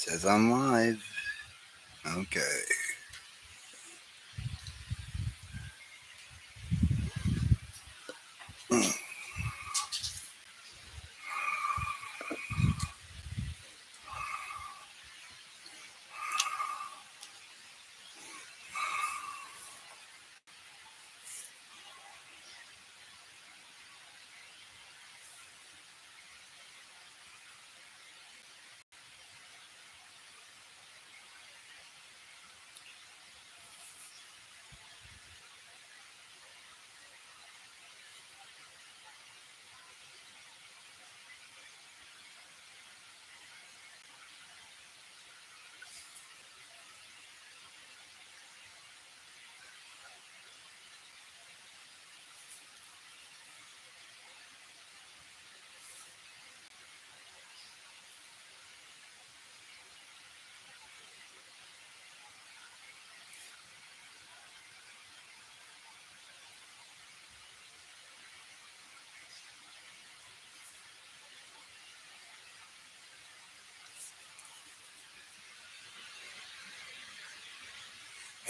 Says I'm live. Okay.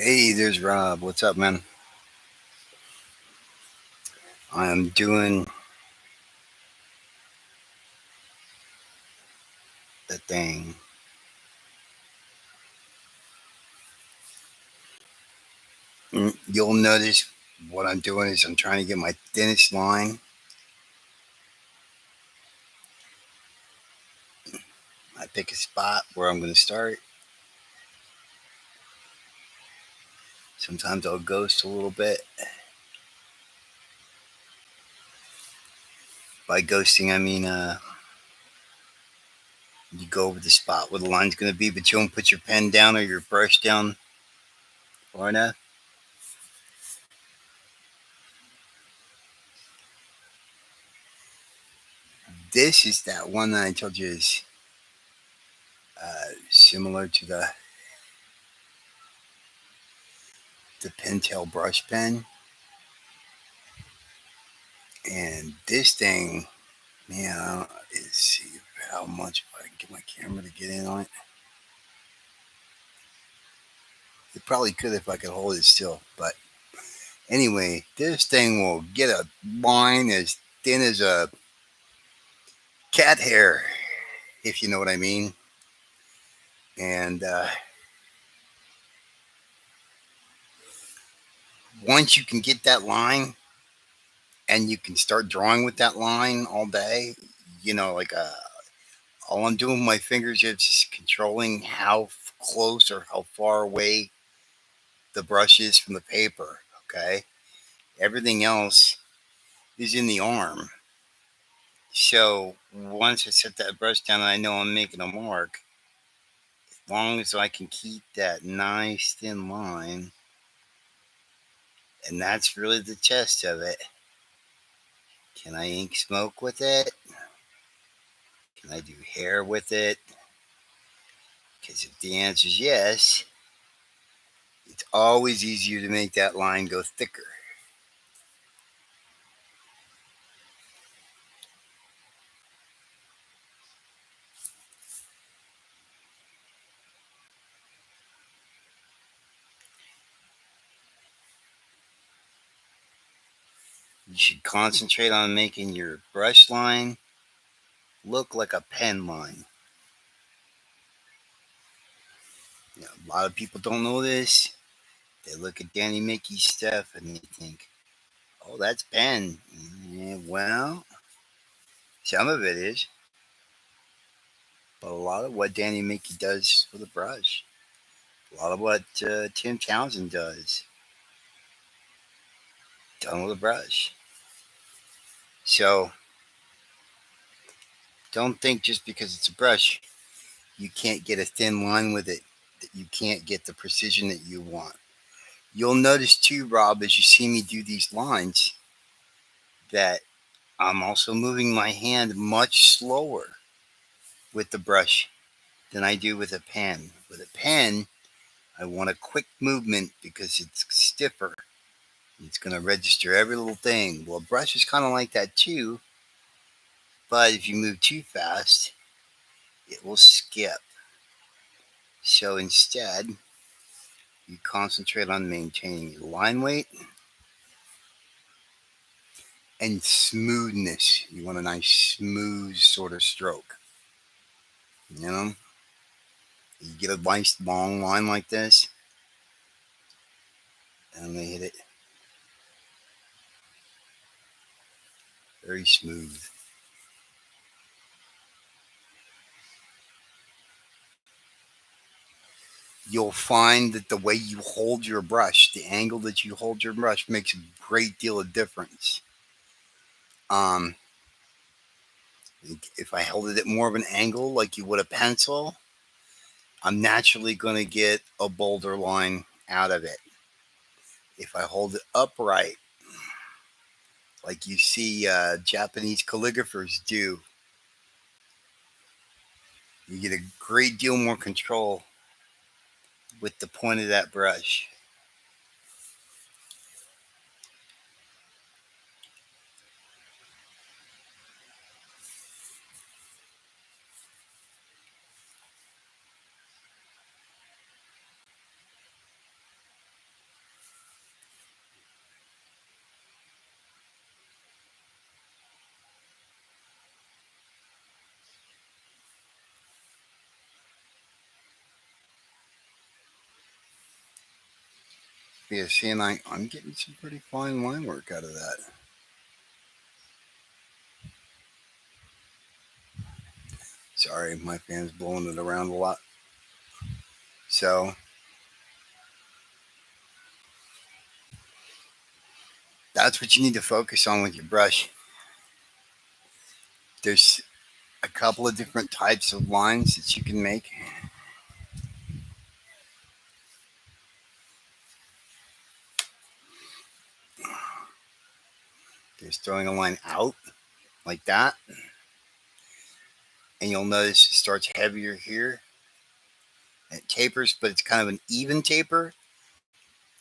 Hey, there's Rob. What's up, man? I'm doing the thing. You'll notice what I'm doing is I'm trying to get my thinnest line. I pick a spot where I'm going to start. Sometimes I'll ghost a little bit. By ghosting, I mean you go over the spot where the line's going to be, but you don't put your pen down or your brush down far enough. This is that one that I told you is similar to the Pentel brush pen. And this thing, man, let's see how much if I can get my camera to get in on it. It probably could if I could hold it still. But anyway, this thing will get a line as thin as a cat hair, if you know what I mean. And once you can get that line and you can start drawing with that line all day, like all I'm doing with my fingers is just controlling how close or how far away the brush is from the paper. Okay. Everything else is in the arm. So once I set that brush down and I know I'm making a mark, as long as I can keep that nice thin line, and that's really the test of it. Can I ink smoke with it? Can I do hair with it? Because if the answer is yes, it's always easier to make that line go thicker. You should concentrate on making your brush line look like a pen line. A lot of people don't know this. They look at Danny Mickey's stuff and they think, oh, that's pen. Yeah, well, some of it is, but a lot of what Danny Mickey does for the brush, a lot of what Tim Townsend does, done with a brush. So don't think just because it's a brush, you can't get a thin line with it, that you can't get the precision that you want. You'll notice too, Rob, as you see me do these lines, that I'm also moving my hand much slower with the brush than I do with a pen. With a pen, I want a quick movement because it's stiffer. It's going to register every little thing. Well, a brush is kind of like that too, but if you move too fast, it will skip. So instead, you concentrate on maintaining your line weight and smoothness. You want a nice, smooth sort of stroke. You know, you get a nice long line like this, and they hit it very smooth. You'll find that the way you hold your brush, the angle that you hold your brush, makes a great deal of difference. Um, if I held it at more of an angle, like you would a pencil, I'm naturally going to get a bolder line out of it. If I hold it upright, like you see Japanese calligraphers do, you get a great deal more control with the point of that brush. Yeah, see, and I'm getting some pretty fine line work out of that. Sorry, my fan's blowing it around a lot. So that's what you need to focus on with your brush. There's a couple of different types of lines that you can make. There's throwing a line out like that, and you'll notice it starts heavier here. And it tapers, but it's kind of an even taper.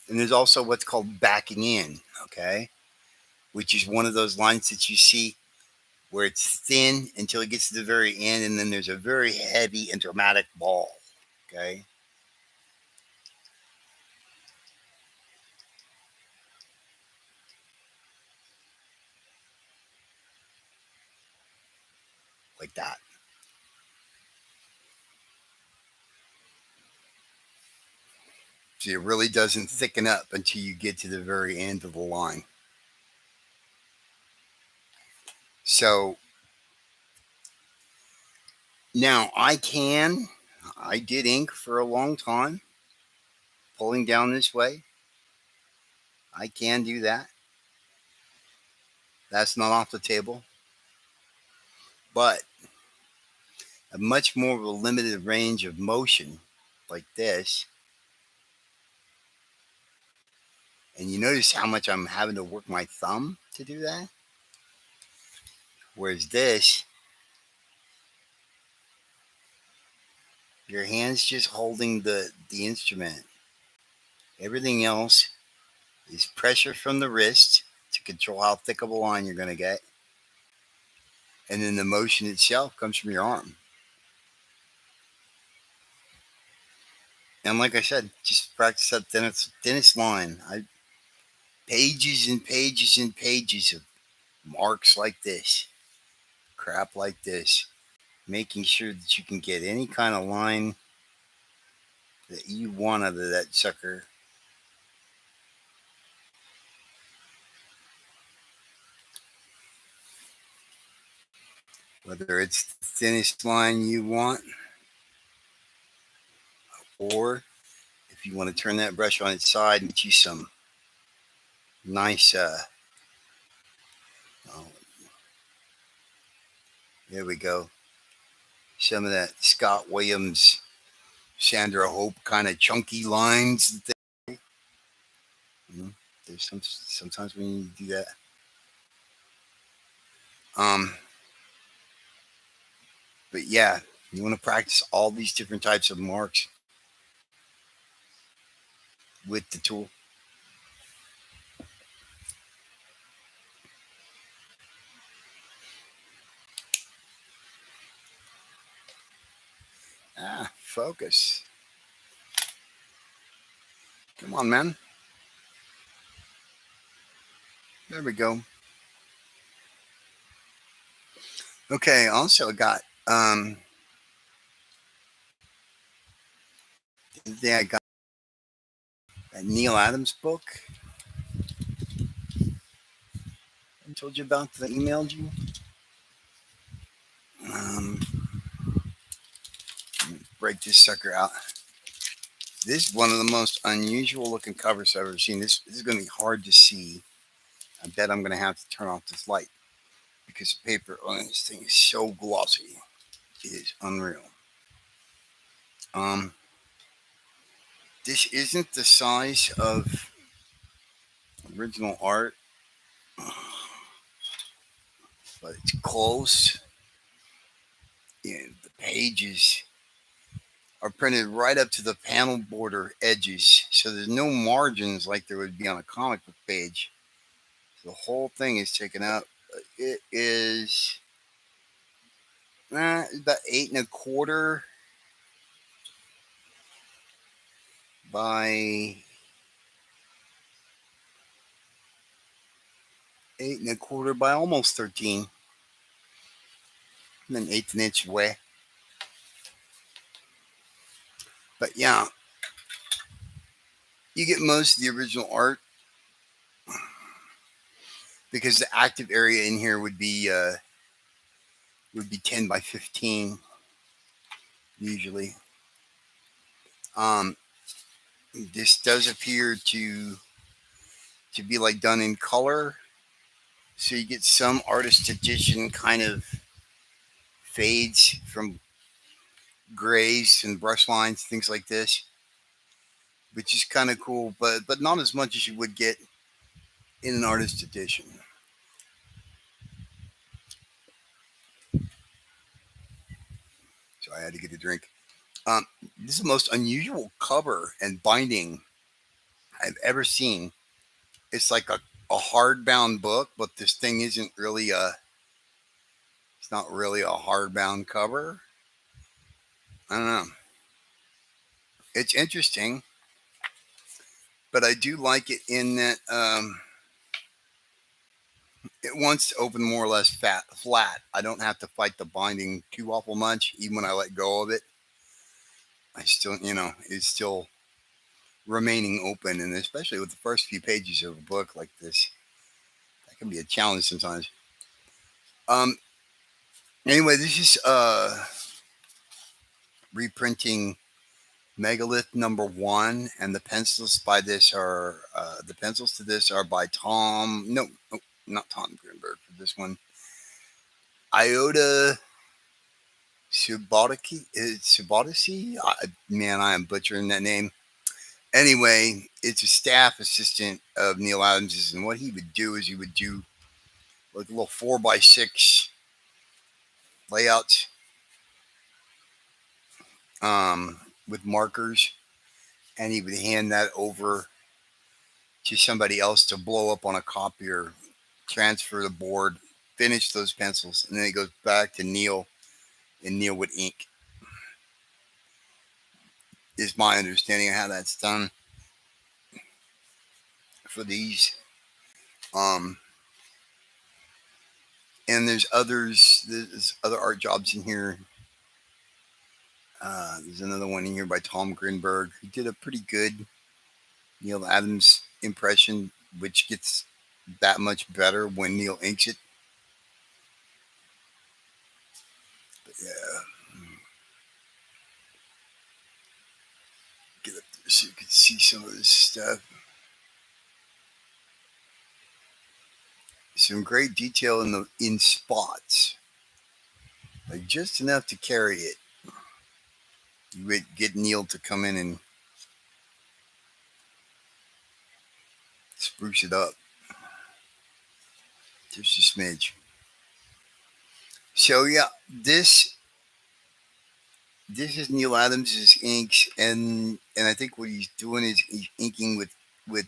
And there's also what's called backing in, okay, which is one of those lines that you see where it's thin until it gets to the very end, and then there's a very heavy and dramatic ball, okay, like that. So it really doesn't thicken up until you get to the very end of the line. So now I did ink for a long time, pulling down this way. I can do that. That's not off the table. But a much more of a limited range of motion like this. And you notice how much I'm having to work my thumb to do that? Whereas this, your hand's just holding the instrument. Everything else is pressure from the wrist to control how thick of a line you're going to get. And then the motion itself comes from your arm. And like I said, just practice that thinnest line. Pages and pages and pages of marks like this, crap like this, making sure that you can get any kind of line that you want out of that sucker. Whether it's the thinnest line you want, or if you want to turn that brush on its side and get you some nice, oh, there we go, some of that Scott Williams, Sandra Hope kind of chunky lines. You know, there's sometimes we need to do that. Um, but yeah, you want to practice all these different types of marks with the tool. Focus. Come on, man. There we go. Okay. Also got the other day I got that Neil Adams book I told you about that I emailed you. Um, Break this sucker out. This is one of the most unusual looking covers I've ever seen. This is going to be hard to see. I bet I'm going to have to turn off this light because the paper on this thing is so glossy. It is unreal. Um, this isn't the size of original art, but it's close. And the pages are printed right up to the panel border edges, so there's no margins like there would be on a comic book page. The whole thing is taken out. It is about 8 1/4 by 8 1/4 by almost 13, and an eighth an inch away. But yeah, you get most of the original art because the active area in here would be 10 by 15 usually. Um, this does appear to be like done in color, so you get some artist edition kind of fades from grays and brush lines, things like this, which is kind of cool, but not as much as you would get in an artist edition. So I had to get a drink. This is the most unusual cover and binding I've ever seen. It's like a hardbound book, but this thing isn't really a. It's not really a hardbound cover. I don't know. It's interesting, but I do like it in that it wants to open more or less flat. I don't have to fight the binding too awful much. Even when I let go of it, I still, it's still remaining open. And especially with the first few pages of a book like this, that can be a challenge sometimes. Um, anyway, this is reprinting Megalith #1, and the pencils to this are by Tom. No, not Tom Greenberg for this one. Iota Subotisi. Man, I am butchering that name. Anyway, it's a staff assistant of Neil Adams's, and what he would do is he would do like a little 4x6 layouts with markers, and he would hand that over to somebody else to blow up on a copier, transfer the board, finish those pencils, and then it goes back to Neil, and Neil would ink. Is my understanding of how that's done for these. Um, and there's other art jobs in here. There's another one in here by Tom Greenberg, who did a pretty good Neil Adams impression, which gets that much better when Neil inks it. But yeah, get up there so you can see some of this stuff. Some great detail in spots, like just enough to carry it. You would get Neil to come in and spruce it up just a smidge. So yeah, this is Neil Adams's inks, and I think what he's doing is he's inking with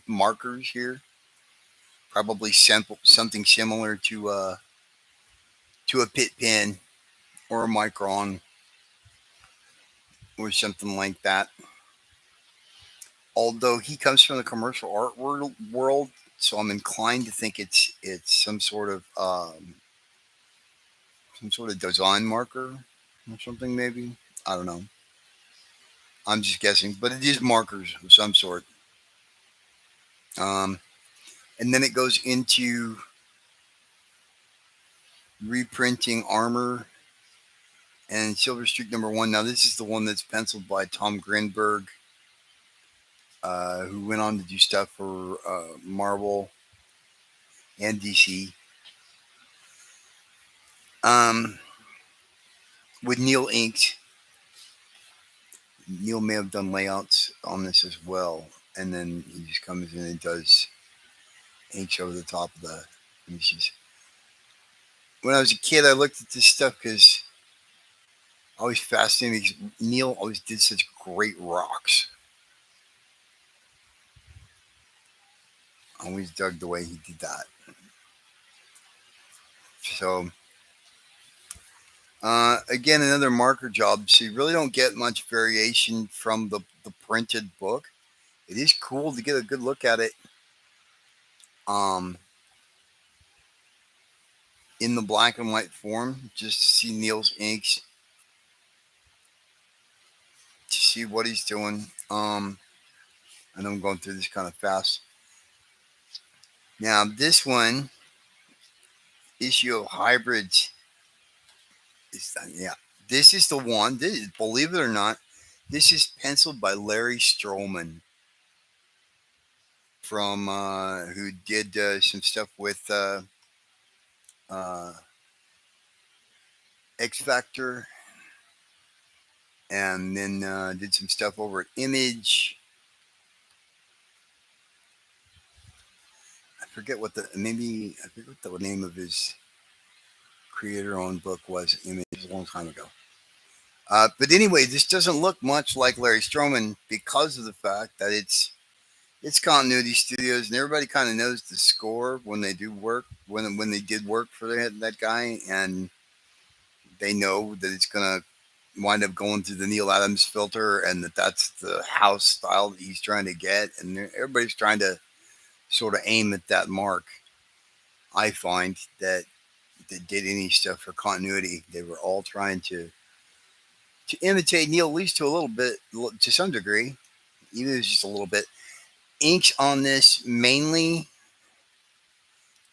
markers here, probably something similar to a pit pen or a micron or something like that. although he comes from the commercial art world, so I'm inclined to think it's some sort of design marker or something maybe. I don't know. I'm just guessing, but it is markers of some sort. Um, and then it goes into reprinting Armor and Silver Streak #1. Now this is the one that's penciled by Tom Grinberg, who went on to do stuff for Marvel and DC. Um, with Neil inked. Neil may have done layouts on this as well, and then he just comes in and does inks over the top of the images. When I was a kid, I looked at this stuff because I was fascinated. Because Neil always did such great rocks. I always dug the way he did that. So again, another marker job. So you really don't get much variation from the printed book. It is cool to get a good look at it um, in the black and white form, just to see Neil's inks, to see what he's doing. I know I'm going through this kind of fast. Now, this one, issue of Hybrids, is yeah. This is the one. Believe it or not, this is penciled by Larry Stroman from who did some stuff with uh, X Factor, and then did some stuff over at Image. I forget what the name of his creator-owned book was. Image, a long time ago. But anyway, this doesn't look much like Larry Stroman because of the fact that it's Continuity Studios, and everybody kind of knows the score when they do work when they did work for that guy, and they know that it's gonna wind up going through the Neil Adams filter, and that's the house style that he's trying to get, and everybody's trying to sort of aim at that mark. I find that did any stuff for continuity, they were all trying to imitate Neil, at least to a little bit, to some degree, even if it's just a little bit. Inks on this mainly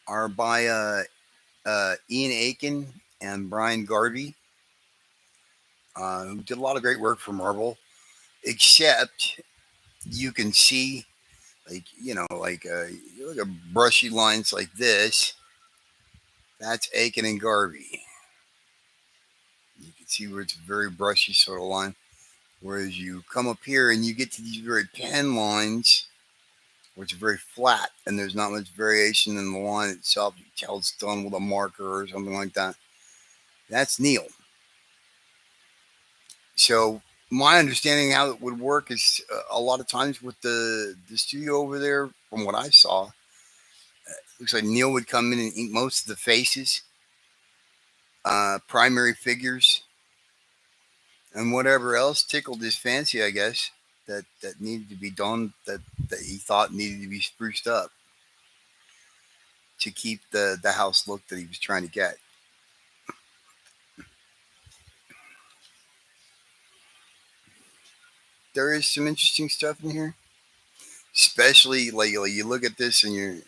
are by Ian Aiken and Brian Garvey, who did a lot of great work for Marvel. Except you can see, like you look at brushy lines like this. That's Aiken and Garvey. You can see where it's a very brushy sort of line. Whereas you come up here and you get to these very pen lines, which are very flat, and there's not much variation in the line itself. You can tell it's done with a marker or something like that. That's Neil. So my understanding how it would work is a lot of times with the studio over there, from what I saw, looks like Neil would come in and ink most of the faces, primary figures, and whatever else tickled his fancy, I guess, that needed to be done, that he thought needed to be spruced up to keep the house look that he was trying to get. There is some interesting stuff in here, especially like you look at this and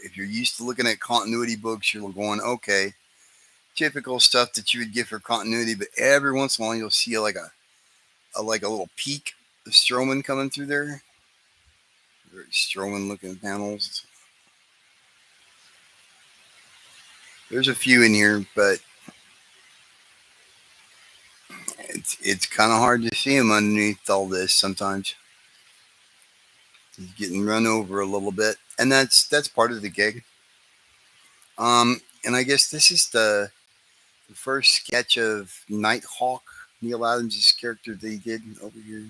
if you're used to looking at continuity books, you're going, okay, typical stuff that you would get for continuity, but every once in a while you'll see like a little peak of Strowman coming through there. Very Strowman looking panels. There's a few in here, but it's kind of hard to see him underneath all this sometimes. He's getting run over a little bit, and that's part of the gig. And I guess this is the first sketch of Nighthawk, Neil Adams' character that he did over here,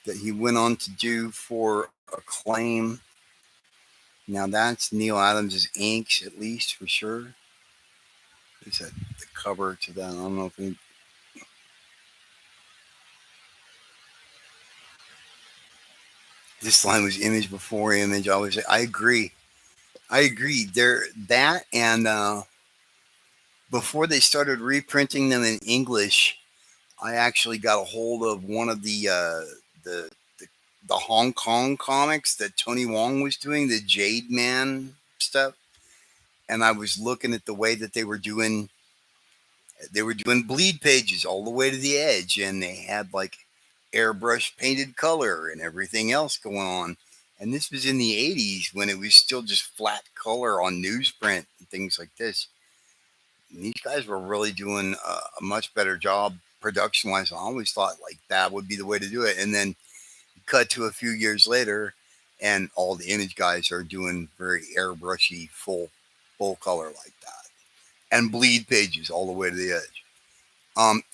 that he went on to do for Acclaim. Now that's Neil Adams' inks, at least for sure. There's the cover to that. I don't know if This line was image before image. I agree. I agree. There that and before they started reprinting them in English, I actually got a hold of one of the the, the Hong Kong comics that Tony Wong was doing, the Jade Man stuff, and I was looking at the way that they were doing bleed pages all the way to the edge, and they had like airbrush painted color and everything else going on. And this was in the 80s when it was still just flat color on newsprint and things like this. And these guys were really doing a much better job production wise. I always thought like that would be the way to do it. And then cut to a few years later, and all the image guys are doing very airbrushy, full color like that, and bleed pages all the way to the edge.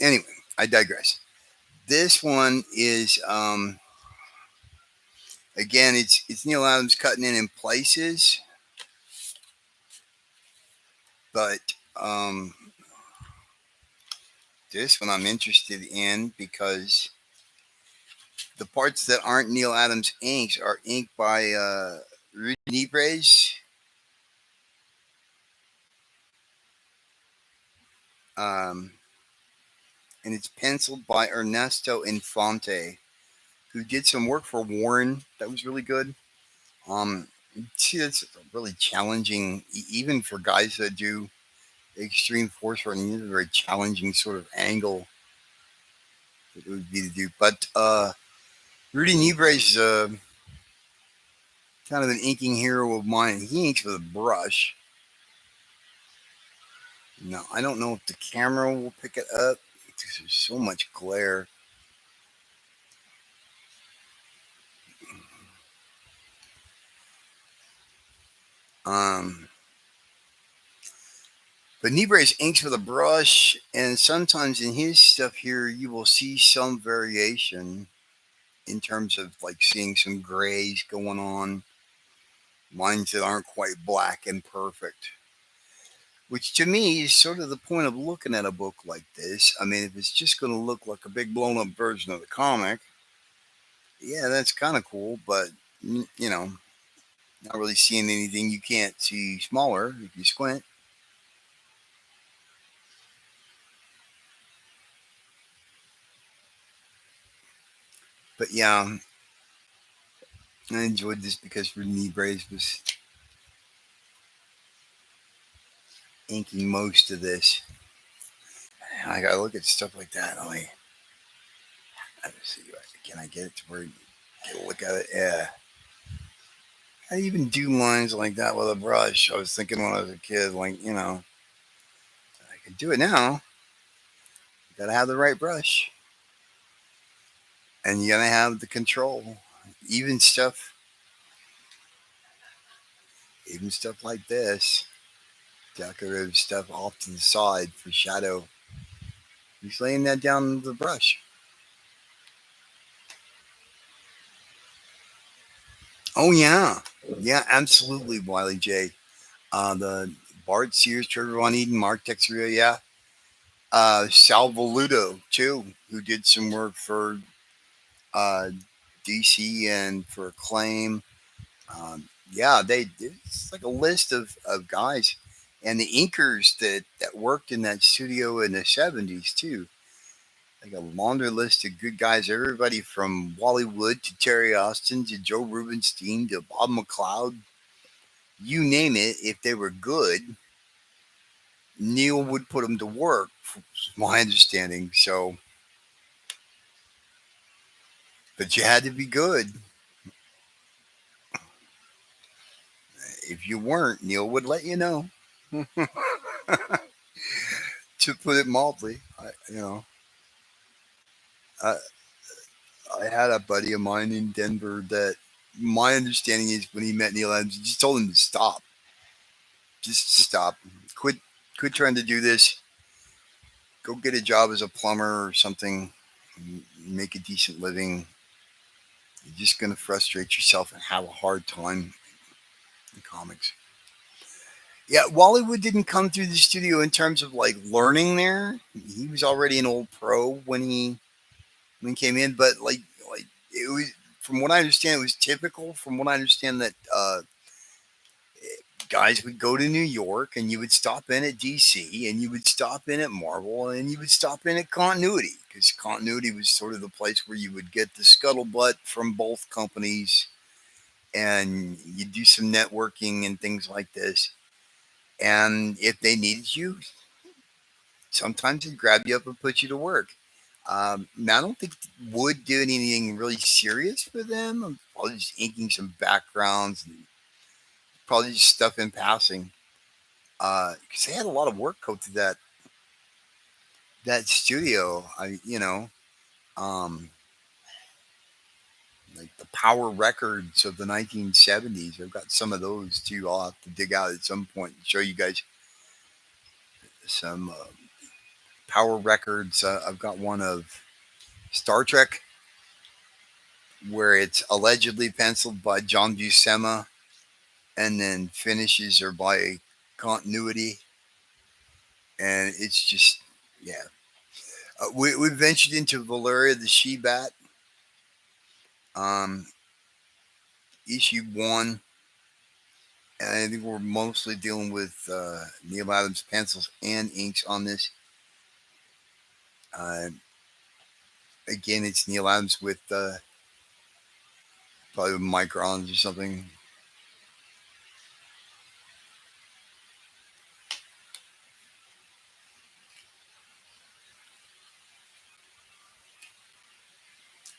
Anyway, I digress. This one is again, it's Neil Adams cutting in places, but um, this one I'm interested in because the parts that aren't Neil Adams inks are inked by Rudy Nibres, um, and it's penciled by Ernesto Infante, who did some work for Warren that was really good. Um, See, it's really challenging, even for guys that do extreme force running. It's a very challenging sort of angle that it would be to do. But Rudy Nibres is kind of an inking hero of mine. He inks with a brush. Now, I don't know if the camera will pick it up because there's so much glare. Um, but Nibres inks with a brush, and sometimes in his stuff here, you will see some variation in terms of like seeing some grays going on, lines that aren't quite black and perfect. Which to me is sort of the point of looking at a book like this. I mean, if it's just going to look like a big blown up version of the comic, yeah, that's kind of cool, but not really seeing anything you can't see smaller if you squint. But yeah, I enjoyed this because Renee Braves was inking most of this. I gotta look at stuff like that. Let's see, can I get it to where you get a look at it? Yeah. I even do lines like that with a brush. I was thinking when I was a kid, like, I can do it now. You gotta have the right brush. And you gotta have the control. Even stuff even stuff like this. Decorative stuff off to the side for shadow. He's laying that down with the brush. Oh yeah. Yeah, absolutely, Wiley J. The Bart Sears, Trevor Von Eden, Mark Texeria, yeah. Sal Voluto too, who did some work for uh, DC and for Acclaim. Yeah, it's like a list of guys and the inkers that worked in that studio in the 70s too. Like a laundry list of good guys, everybody from Wally Wood to Terry Austin to Joe Rubenstein to Bob McLeod. You name it, if they were good, Neil would put them to work, from my understanding. So, but you had to be good. If you weren't, Neil would let you know. To put it mildly, I, I had a buddy of mine in Denver that my understanding is when he met Neil Adams, he just told him to stop. Just stop. Quit quit trying to do this. Go get a job as a plumber or something. Make a decent living. You're just gonna frustrate yourself and have a hard time in comics. Yeah, Wallywood didn't come through the studio in terms of like learning there. He was already an old pro when he came in, but like it was from what I understand, it was typical. From what I understand, that guys would go to New York, and you would stop in at DC, and you would stop in at Marvel, and you would stop in at Continuity, because Continuity was sort of the place where you would get the scuttlebutt from both companies, and you do some networking and things like this. And if they needed you, sometimes they'd grab you up and put you to work. Now, I don't think Wood did anything really serious for them. I'm probably just inking some backgrounds and probably just stuff in passing. Because they had a lot of work go to that studio. Um, like the Power Records of the 1970s. I've got some of those too. I'll have to dig out at some point and show you guys some Power Records. I've got one of Star Trek, where it's allegedly penciled by John Buscema, and then finishes are by Continuity, and it's just, yeah. We ventured into Valeria the She Bat, um, issue one, and I think we're mostly dealing with Neil Adams pencils and inks on this. Uh, Again, it's Neil Adams with probably with microns or something.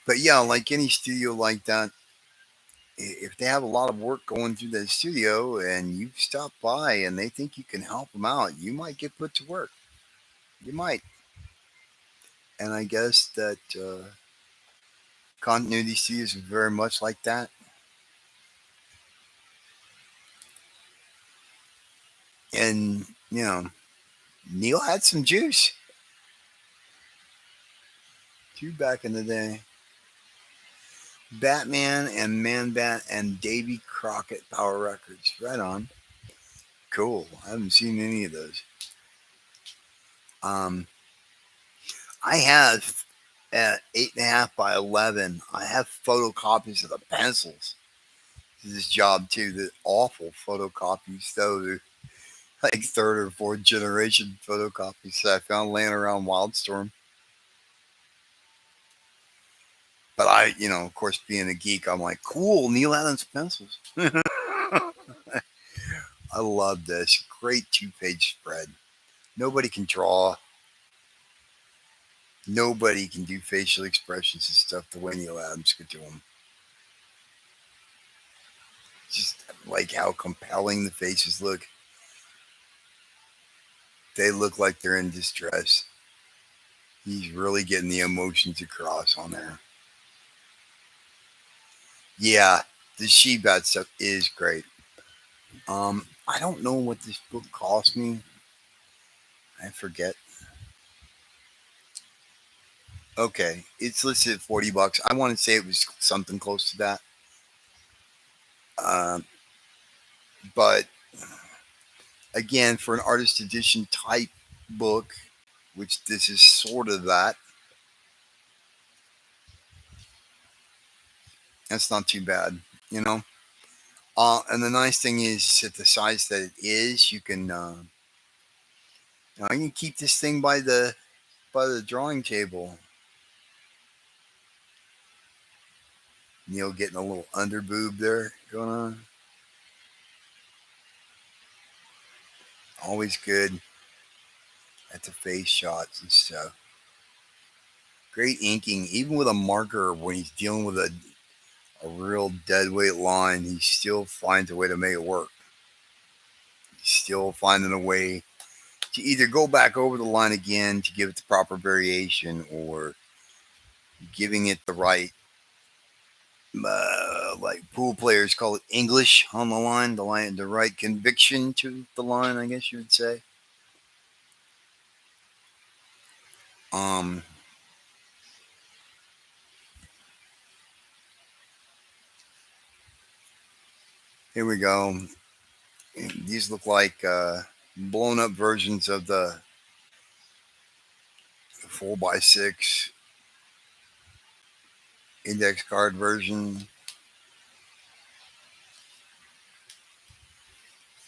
But yeah, like any studio like that, if they have a lot of work going through that studio and you stop by and they think you can help them out, you might get put to work. You might. And I guess that Continuity studios are very much like that. And, Neil had some juice too back in the day. Batman and Man Bat and Davy Crockett Power Records. Right on. Cool. I haven't seen any of those. Um, I have at 8.5 by 11. I have photocopies of the pencils. This job too. The awful photocopies, though. They're like third or fourth generation photocopies that I found laying around Wildstorm. But of course, being a geek, I'm like, cool, Neil Adams pencils. I love this. Great 2-page spread. Nobody can draw. Nobody can do facial expressions and stuff the way Neil Adams could do them. Just like how compelling the faces look. They look like they're in distress. He's really getting the emotions across on there. Yeah, the She-Bat stuff is great. I don't know what this book cost me. I forget. Okay, it's listed at $40. I want to say it was something close to that. Um, but again, for an artist edition type book, which this is sort of that, that's not too bad, you know. And the nice thing is, at the size that it is, you can keep this thing by the drawing table. Neil getting a little under boob there going on. Always good at the face shots and stuff. Great inking, even with a marker when he's dealing with a real dead weight line, he still finds a way to make it work. He's still finding a way to either go back over the line again to give it the proper variation, or giving it the right, like pool players call it English on the right conviction to the line, I guess you would say. Um, Here we go. These look like blown up versions of the 4x6 index card version.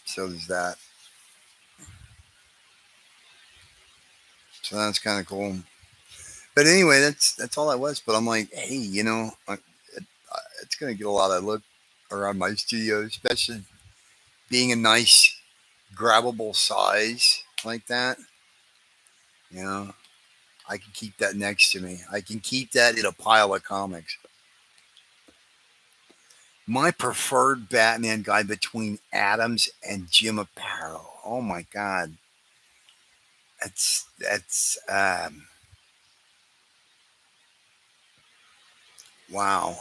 So there's that. So that's kind of cool. But anyway, that's all that was. But I'm like, hey, it's gonna get a lot of look around my studio, especially being a nice grabbable size like that. You know, I can keep that next to me. I can keep that in a pile of comics. My preferred Batman guy between Adams and Jim Aparo. Oh my God, that's wow.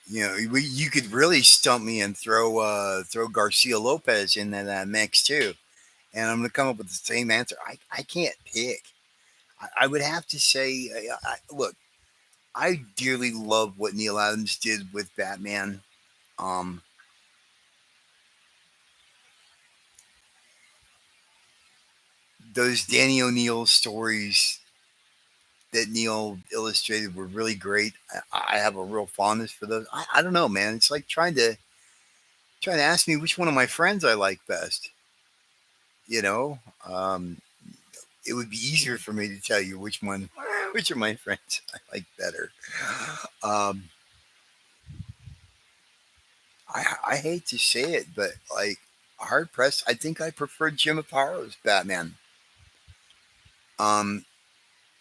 You could really stump me and throw Garcia Lopez in that mix too, and I'm gonna come up with the same answer. I can't pick. I would have to say, look, I dearly love what Neil Adams did with Batman. Um, those Danny O'Neill stories that Neil illustrated were really great. I have a real fondness for those. I don't know, man. It's like trying to ask me which one of my friends I like best. You know, um, it would be easier for me to tell you which of my friends I like better. Um, I hate to say it, but like hard pressed, I think I prefer Jim Aparo's Batman. Um,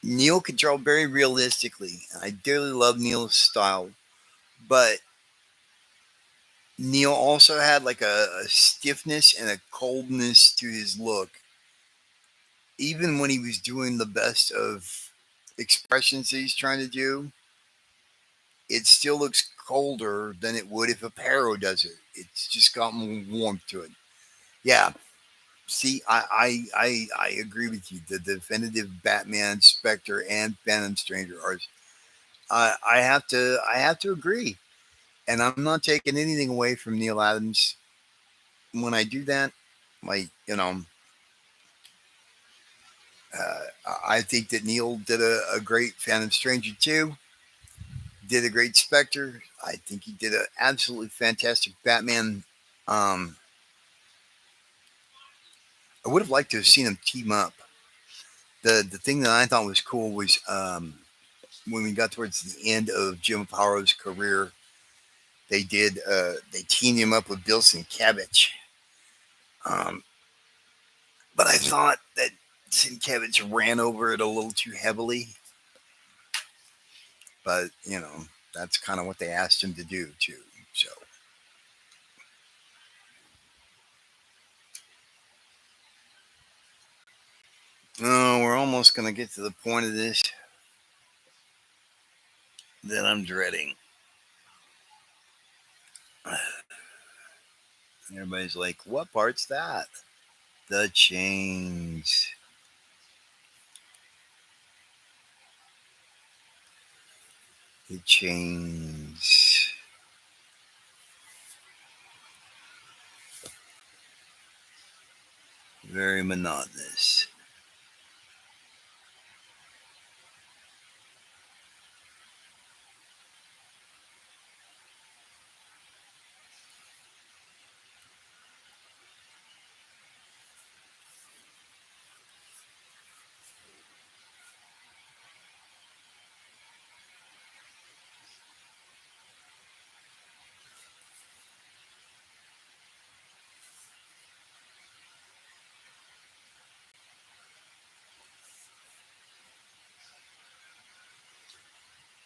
Neil could draw very realistically. I dearly love Neil's style, but Neil also had like a stiffness and a coldness to his look. Even when he was doing the best of expressions that he's trying to do, it still looks colder than it would if a Aparo does it. It's just got more warmth to it. Yeah. See, I agree with you. The definitive Batman, Spectre, and Phantom Stranger are. I have to agree, and I'm not taking anything away from Neil Adams when I do that. Like uh, I think that Neil did a great Phantom Stranger too. Did a great Spectre. I think he did an absolutely fantastic Batman. Um, I would have liked to have seen them team up. The thing that I thought was cool was when we got towards the end of Jim Aparo's career, they teamed him up with Bill Sienkiewicz. Um, but I thought that Sienkiewicz ran over it a little too heavily. But that's kind of what they asked him to do too. So, oh, we're almost gonna get to the point of this that I'm dreading. And everybody's like, "What part's that?" The chains. The chains. Very monotonous.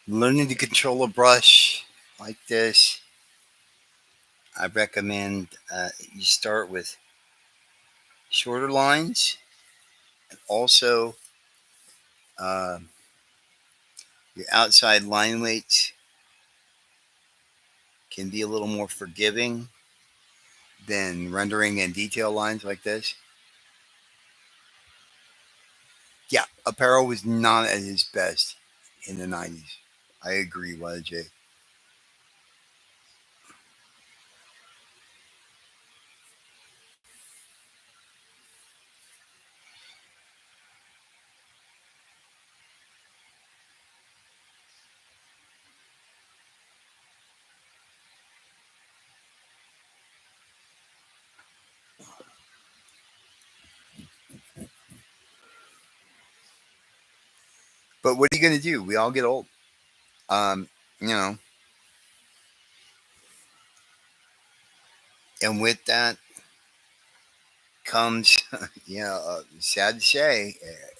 Learning to control a brush like this, I recommend you start with shorter lines. Also, uh, your outside line weights can be a little more forgiving than rendering and detail lines like this. Yeah, Apparel was not at his best in the 90s. I agree, YJ. But what are you going to do? We all get old. Um, you know, and with that comes, sad to say,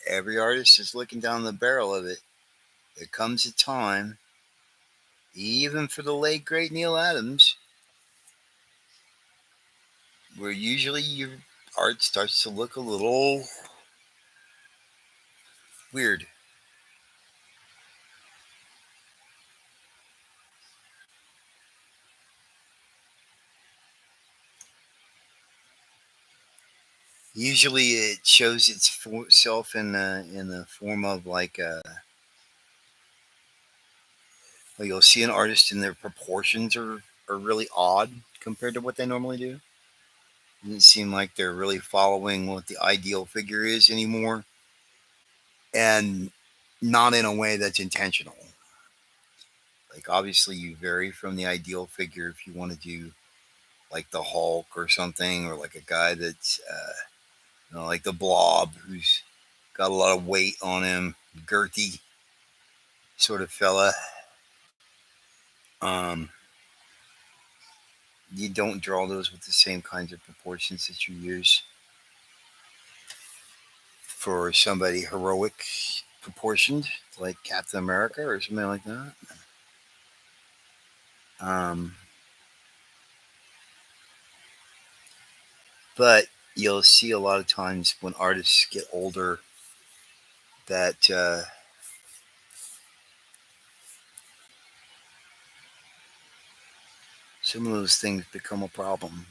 every artist is looking down the barrel of it. There comes a time, even for the late great Neil Adams, where usually your art starts to look a little weird. Usually, it shows itself in the form of like well, you'll see an artist and their proportions are really odd compared to what they normally do. It doesn't seem like they're really following what the ideal figure is anymore, and not in a way that's intentional. Like obviously, you vary from the ideal figure if you want to do like the Hulk or something, or like a guy that's like the Blob, who's got a lot of weight on him, girthy sort of fella. Um, you don't draw those with the same kinds of proportions that you use for somebody heroic proportioned, like Captain America or something like that. Um, but you'll see a lot of times when artists get older that some of those things become a problem.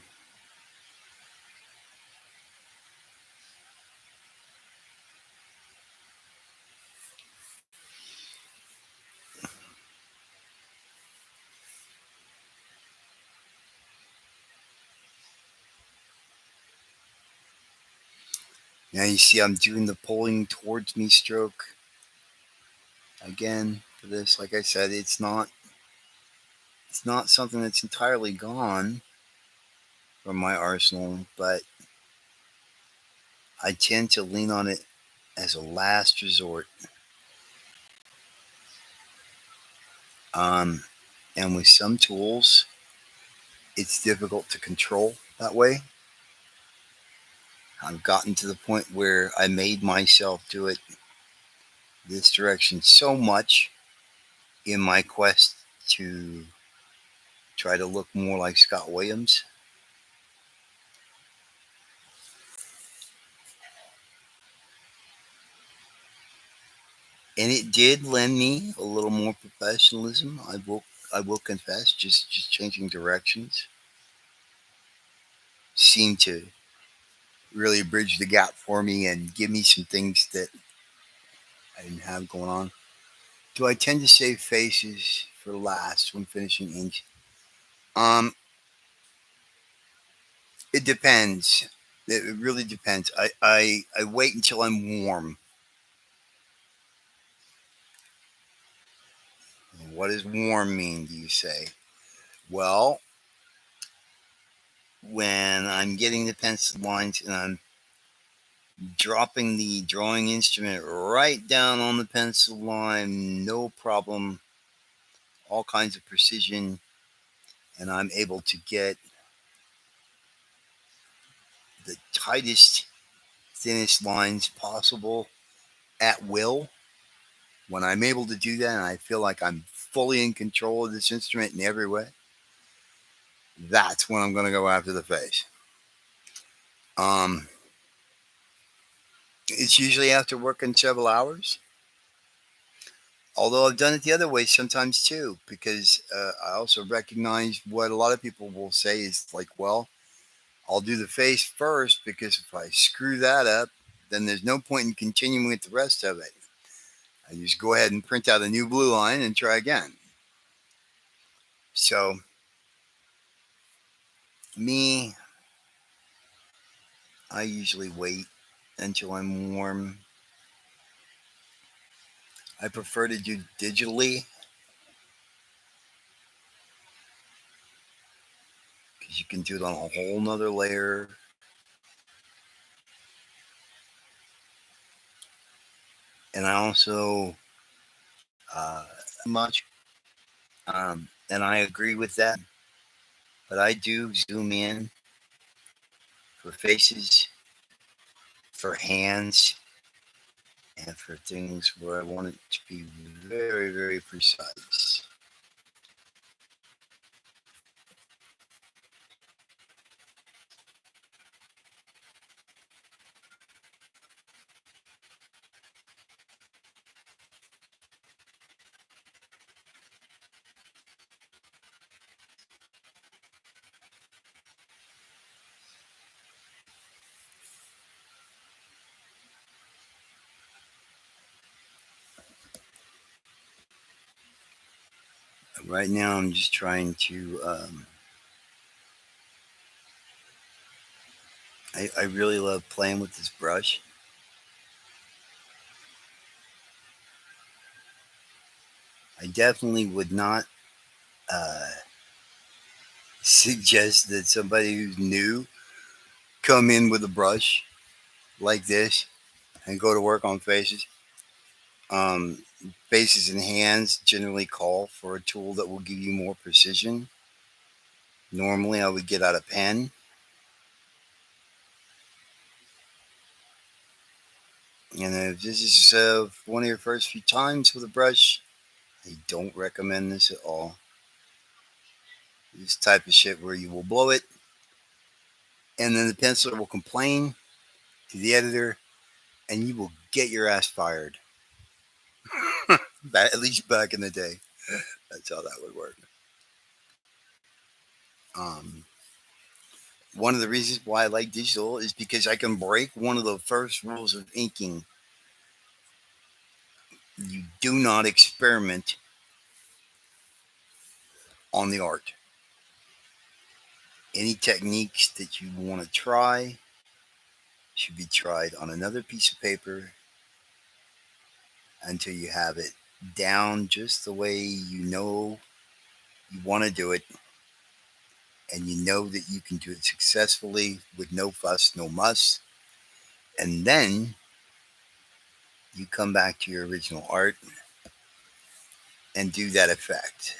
Now you see I'm doing the pulling towards me stroke again for this. Like I said, it's not something that's entirely gone from my arsenal, but I tend to lean on it as a last resort. Um, and with some tools, it's difficult to control that way. I've gotten to the point where I made myself do it this direction so much in my quest to try to look more like Scott Williams. And it did lend me a little more professionalism. I will confess, just changing directions seemed to really bridge the gap for me and give me some things that I didn't have going on. Do I tend to save faces for last when finishing ink? Um, it depends. It really depends. I wait until I'm warm. What does warm mean, do you say? Well, when I'm getting the pencil lines and I'm dropping the drawing instrument right down on the pencil line, no problem, all kinds of precision, and I'm able to get the tightest, thinnest lines possible at will. When I'm able to do that and I feel like I'm fully in control of this instrument in every way, that's when I'm going to go after the face. Um, it's usually after working several hours. Although I've done it the other way sometimes too, because I also recognize what a lot of people will say is like, well, I'll do the face first because if I screw that up, then there's no point in continuing with the rest of it. I just go ahead and print out a new blue line and try again. So, me, I usually wait until I'm warm. I prefer to do digitally because you can do it on a whole nother layer. And I also much. And I agree with that. But I do zoom in for faces, for hands, and for things where I want it to be very, very precise. Right now, I'm just trying to. I really love playing with this brush. I definitely would not uh, suggest that somebody who's new come in with a brush like this and go to work on faces. Um, Faces and hands generally call for a tool that will give you more precision. Normally, I would get out a pen. And if this is one of your first few times with a brush, I don't recommend this at all. This type of shit where you will blow it, and then the penciler will complain to the editor, and you will get your ass fired. At least back in the day, that's how that would work. Um, One of the reasons why I like digital is because I can break one of the first rules of inking. You do not experiment on the art. Any techniques that you want to try should be tried on another piece of paper until you have it down just the way you want to do it, and you know that you can do it successfully with no fuss, no muss. And then you come back to your original art and do that effect.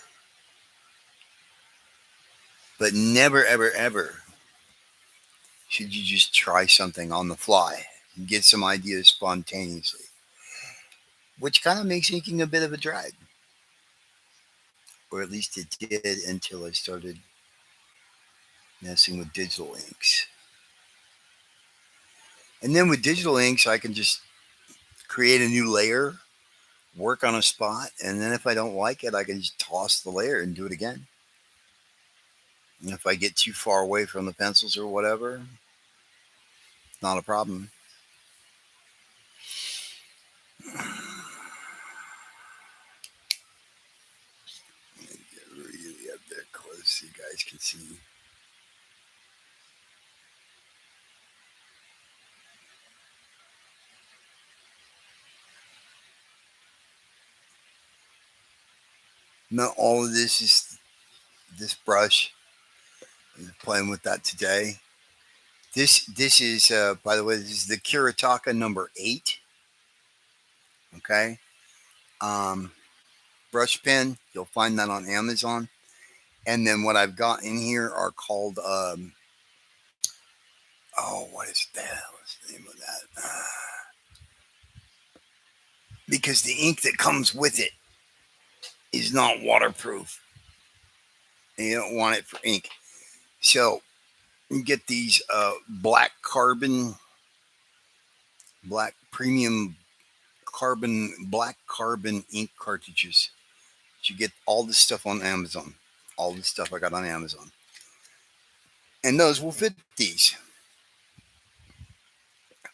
But never, ever, ever should you just try something on the fly and get some ideas spontaneously, which kind of makes inking a bit of a drag, or at least it did until I started messing with digital inks. And then with digital inks, I can just create a new layer, work on a spot, and then if I don't like it, I can just toss the layer and do it again. And if I get too far away from the pencils or whatever, not a problem. Get really up there close so you guys can see. Not all of this is this brush. I'm playing with that today. This is by the way, this is the Kuretaka number 8. Okay. Um, Brush pen. You'll find that on Amazon. And then what I've got in here are called oh, what is that? What's the name of that? Because the ink that comes with it is not waterproof. And you don't want it for ink. So you get these black premium black carbon ink cartridges. You get all this stuff on Amazon. All this stuff I got on Amazon. And those will fit these.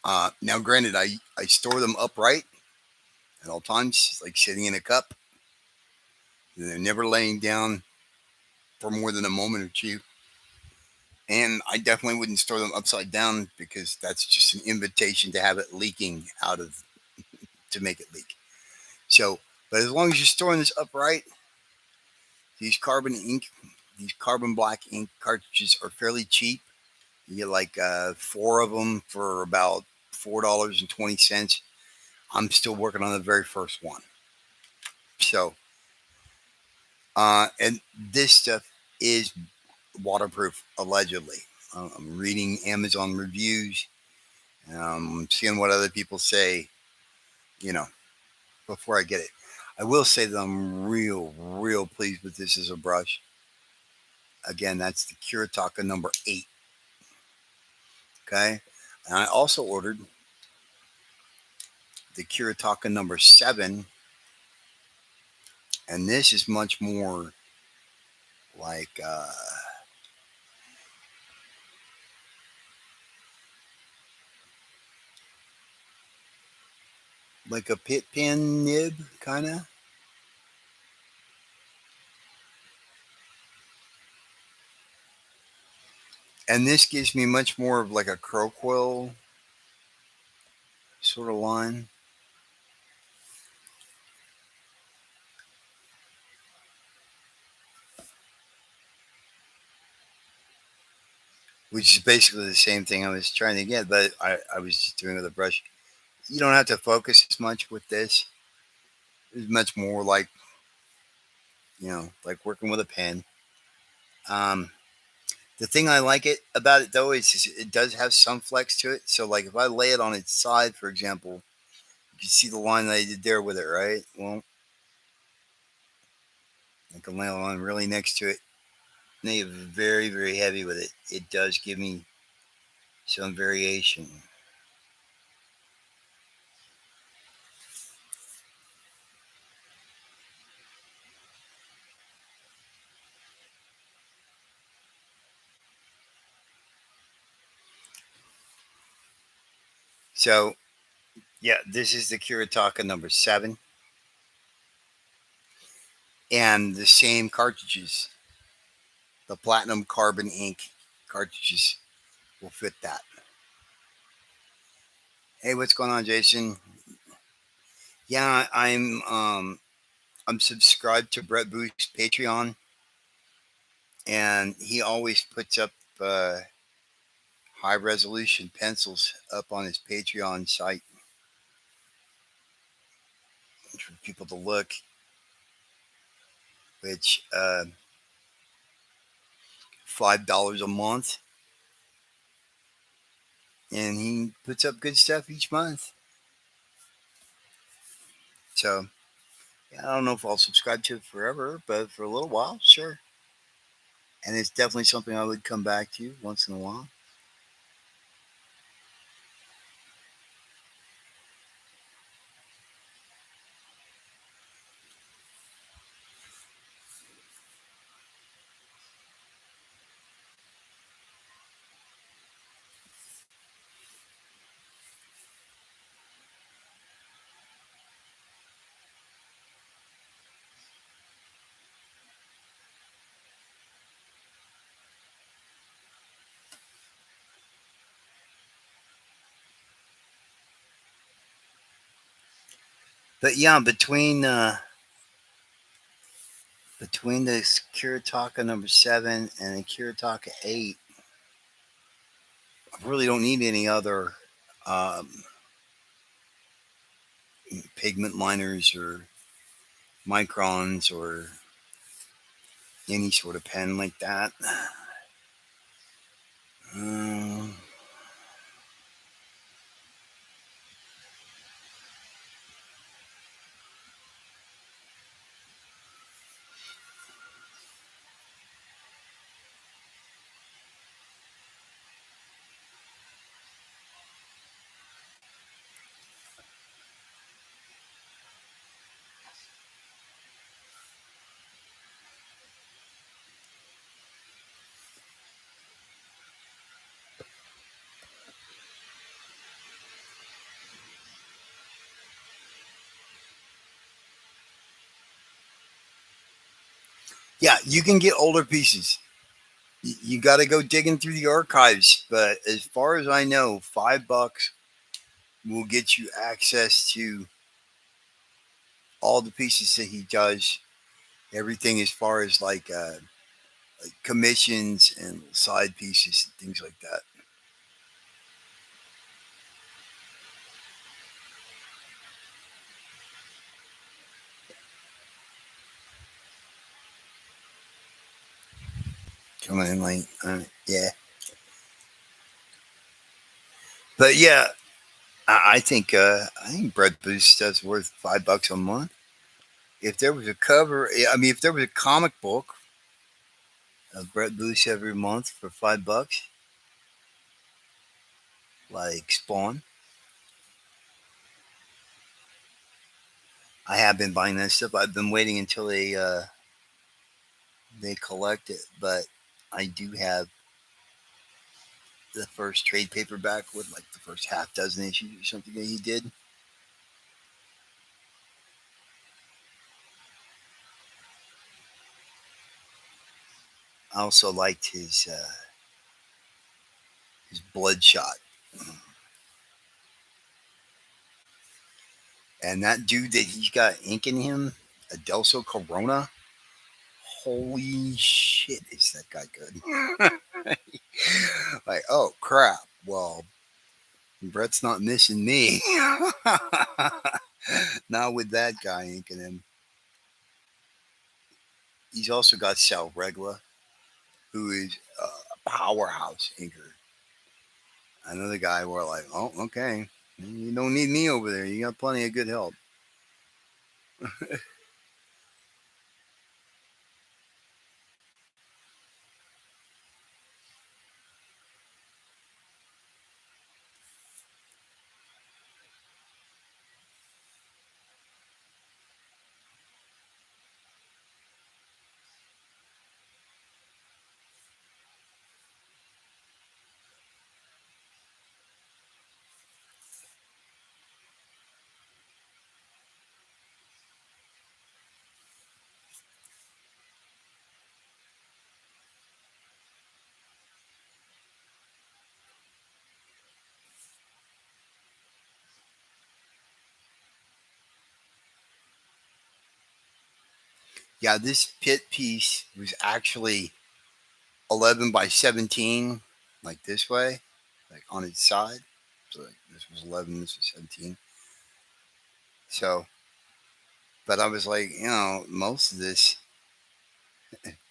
Now, granted, I store them upright at all times, like sitting in a cup. They're never laying down for more than a moment or two. And I definitely wouldn't store them upside down because that's just an invitation to have it leaking out of to make it leak. So, but as long as you're storing this upright, these these carbon black ink cartridges are fairly cheap. You get like 4 of them for about $4.20. I'm still working on the very first one. So, and this stuff is waterproof, allegedly. I'm reading Amazon reviews, seeing what other people say, you know, before I get it. I will say that I'm real pleased with this as a brush. Again, that's the Kuretaka number 8. Okay. And I also ordered the Kuretaka number 7. And this is much more like, like a pit pen nib, kind of. And this gives me much more of like a crow quill sort of line, which is basically the same thing I was trying to get, but I was just doing it with a brush. You don't have to focus as much with this. It's much more like, like working with a pen. Um, the thing I like it about it though is it does have some flex to it. So like if I lay it on its side, for example, you can see the line that I did there with it, right? Well, I can lay it on really next to it. Make it very heavy with it. It does give me some variation. So yeah, this is the Kuretaka number 7, and the same cartridges, the platinum carbon ink cartridges, will fit that. Hey, what's going on, Jason? Yeah, I'm subscribed to Brett Booth's Patreon, and he always puts up uh, high resolution pencils up on his Patreon site for people to look. Which $5 a month, and he puts up good stuff each month. So yeah, I don't know if I'll subscribe to it forever, but for a little while, sure. And it's definitely something I would come back to once in a while. But yeah, between the Kuretaka number 7 and the Kuretaka 8, I really don't need any other um, pigment liners or microns or any sort of pen like that. Um, yeah, you can get older pieces. You got to go digging through the archives. But as far as I know, $5 will get you access to all the pieces that he does. Everything as far as like commissions and side pieces and things like that. coming in late. Yeah, but yeah, I think Bread Boost is worth $5 a month. If there was a cover, I mean, if there was a comic book of Bread Boost every month for $5, like Spawn, I have been buying that stuff. I've been waiting until they collect it, but I do have the first trade paperback with like the first half dozen issues or something that he did. I also liked his Bloodshot, and that dude that he's got ink in him, Adelso Corona. Holy shit, is that guy good? Like, oh crap. Well, Brett's not missing me. Not with that guy inking him. He's also got Sal Regla, who is a powerhouse inker. Another guy where like, oh, okay, you don't need me over there. You got plenty of good help. Yeah, this pit piece was actually 11 by 17, like this way, like on its side. So like this was 11, this was 17. So, but I was like, most of this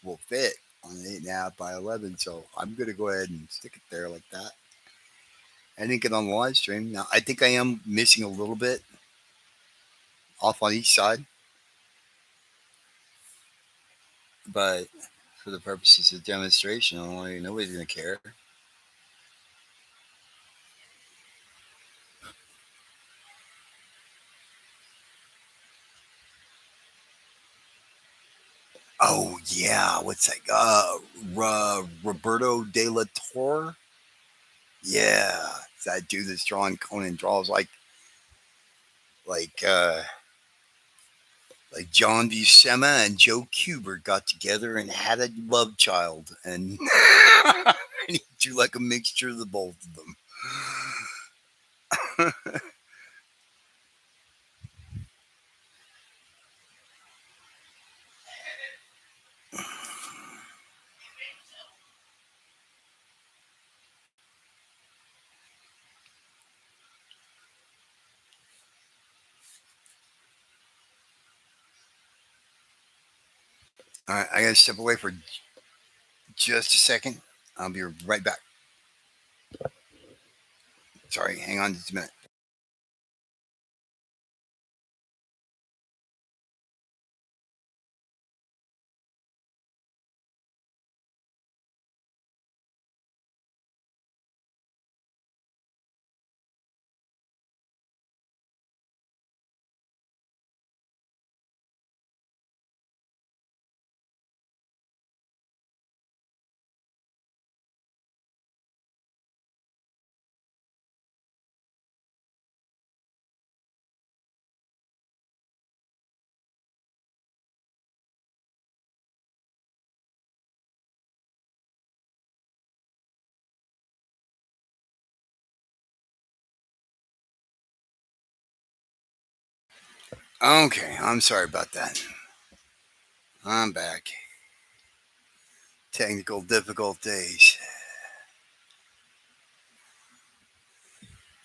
will fit on an 8.5 by 11. So I'm going to go ahead and stick it there like that. I didn't get on the live stream. Now, I think I am missing a little bit off on each side, but for the purposes of demonstration, nobody's going to care. Oh, yeah. What's that? Roberto De La Torre? Yeah. That dude that's drawing Conan draws like, uh, like John Buscema and Joe Kubert got together and had a love child, and, and he drew like a mixture of the both of them. All right, I gotta step away for just a second. I'll be right back. Sorry, hang on just a minute. Okay, I'm sorry about that. I'm back. Technical difficulties.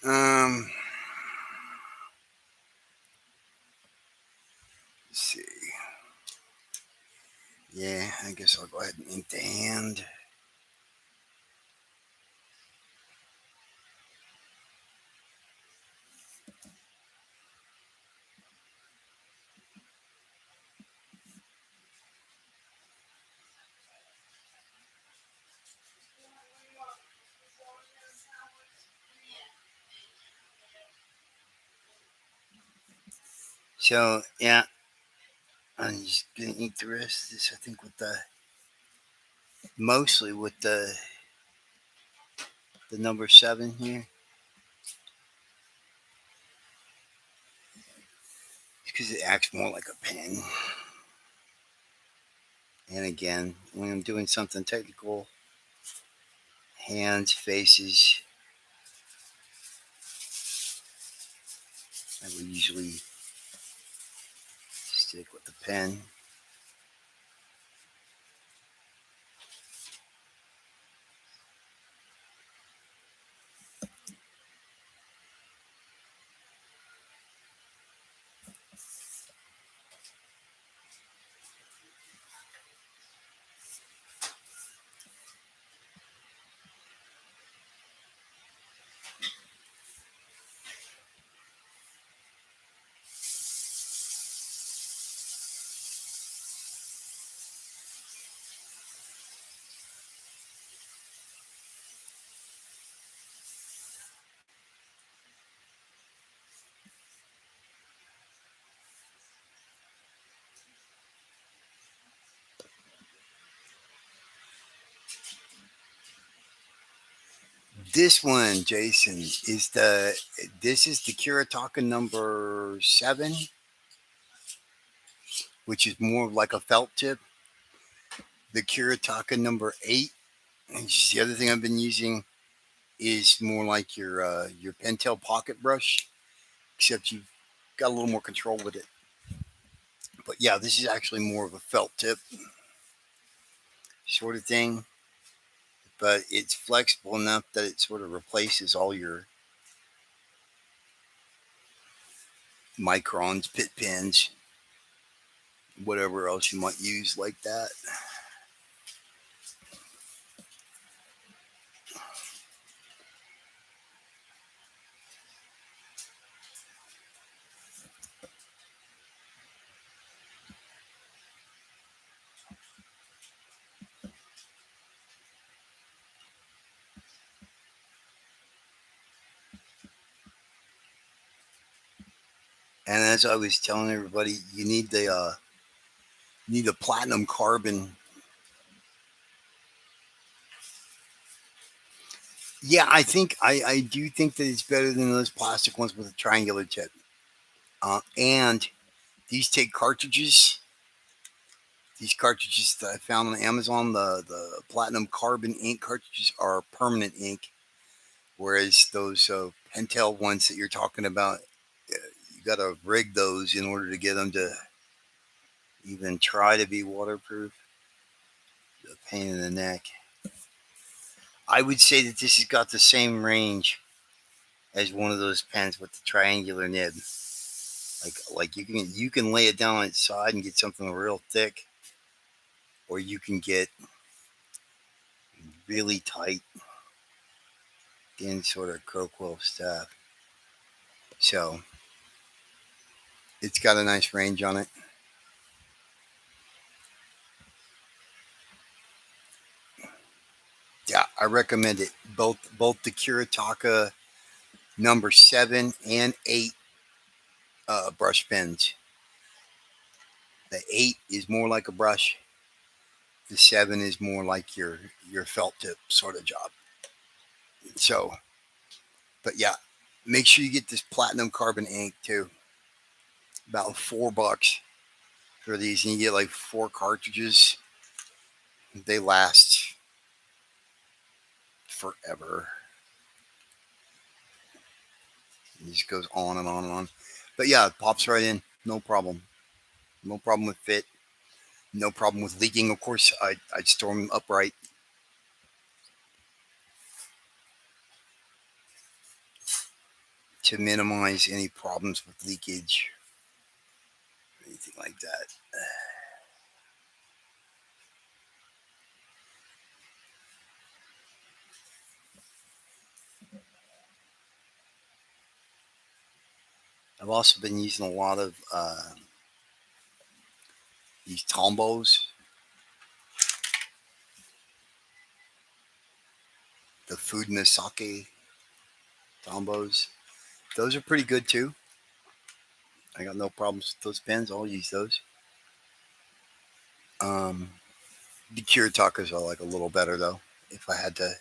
Um, let's see. Yeah, I guess I'll go ahead and ink the hand. So yeah, I'm just gonna ink the rest of this. I think with the mostly with the number 7 here, because it acts more like a pen. And again, when I'm doing something technical, hands, faces, I will usually stick with the pen. This one, Jason, is the Kuretaka number 7, which is more like a felt tip. The Kuretaka number 8, which is the other thing I've been using, is more like your Pentel pocket brush, except you've got a little more control with it. But yeah, this is actually more of a felt tip sort of thing, but it's flexible enough that it sort of replaces all your microns, pit pins, whatever else you might use like that. And as I was telling everybody, you need a platinum carbon. Yeah, I do think that it's better than those plastic ones with a triangular tip. And these take cartridges. These cartridges that I found on Amazon, the platinum carbon ink cartridges are permanent ink, whereas those Pentel ones that you're talking about, you got to rig those in order to get them to even try to be waterproof. A pain in the neck. I would say that this has got the same range as one of those pens with the triangular nib. Like you can lay it down on its side and get something real thick, or you can get really tight, thin sort of coquille stuff. So it's got a nice range on it. Yeah, I recommend it. Both the Kuretaka number 7 and 8 brush pens. The 8 is more like a brush. The 7 is more like your felt tip sort of job. So, but yeah, make sure you get this platinum carbon ink too. About $4 for these, and you get like 4 cartridges. They last forever. It just goes on and on and on. But yeah, it pops right in. No problem. No problem with fit. No problem with leaking. Of course, I'd store them upright to minimize any problems with leakage, anything like that. I've also been using a lot of these tombos, the food and the sake tombos. Those are pretty good too. I got no problems with those pens. I'll use those. Um, the cure tacos are like a little better though. If I had to,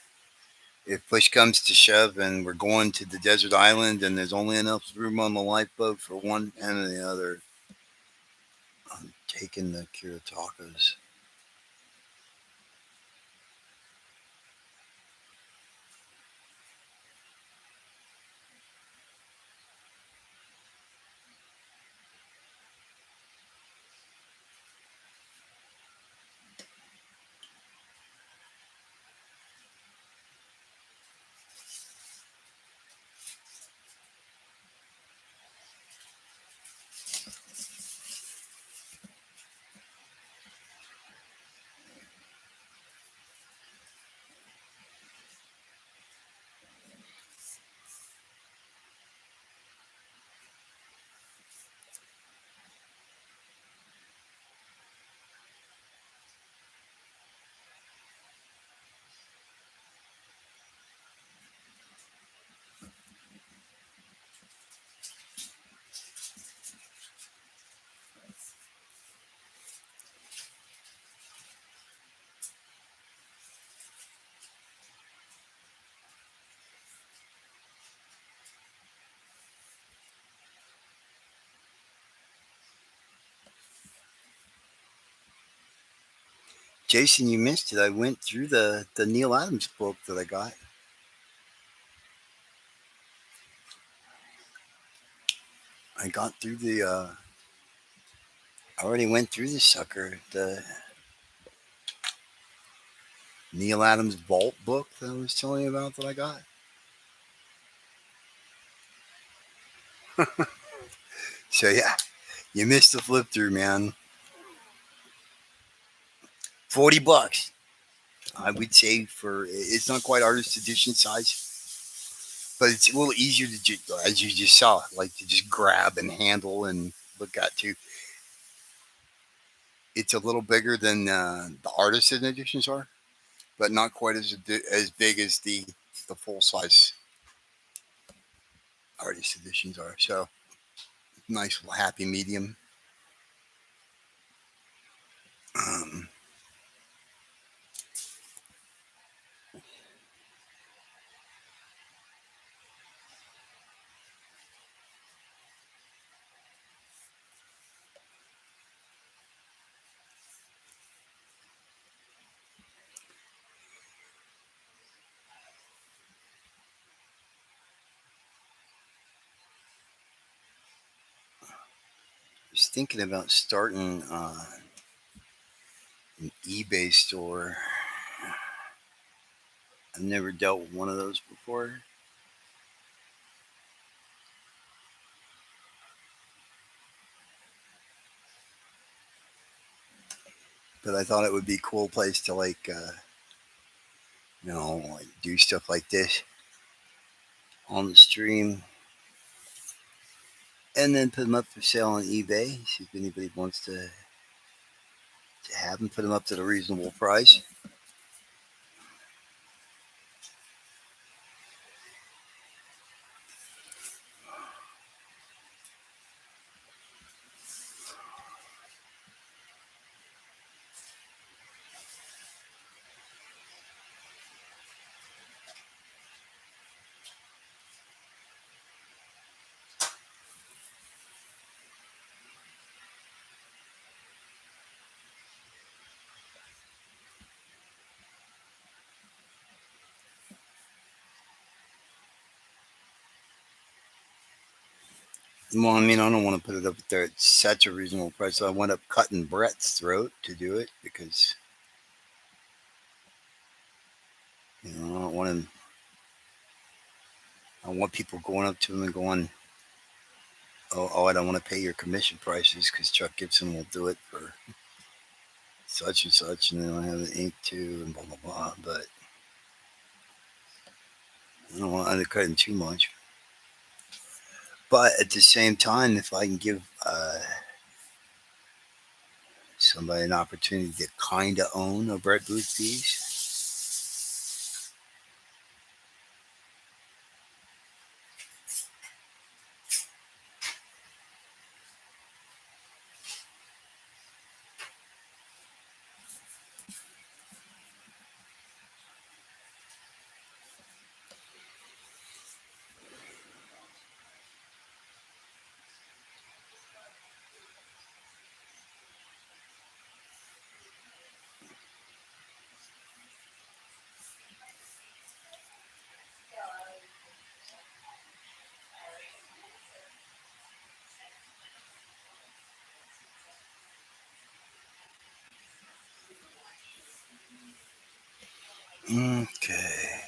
if push comes to shove and we're going to the desert island and there's only enough room on the lifeboat for one and the other, I'm taking the cure tacos. Jason, you missed it. I went through the Neil Adams book that I got. I got through the. I already went through the sucker. The Neil Adams Vault book that I was telling you about that I got. So yeah, you missed the flip through, man. $40. I would say for it's not quite artist edition size, but it's a little easier to as you just saw, like to just grab and handle and look at too. It's a little bigger than the artist editions are, but not quite as big as the full size artist editions are. So nice little happy medium. Um, I was thinking about starting an eBay store. I've never dealt with one of those before, but I thought it would be a cool place to like do stuff like this on the stream and then put them up for sale on eBay. See if anybody wants to have them. Put them up at a reasonable price. Well, I mean, I don't want to put it up there at such a reasonable price. So I went up cutting Brett's throat to do it because I don't want him. I want people going up to him and going, "Oh, I don't want to pay your commission prices because Chuck Gibson will do it for such and such, and then I have the ink too, and blah blah blah." But I don't want to undercut him too much. But at the same time, if I can give somebody an opportunity to kind of own a Brett Booth piece, okay.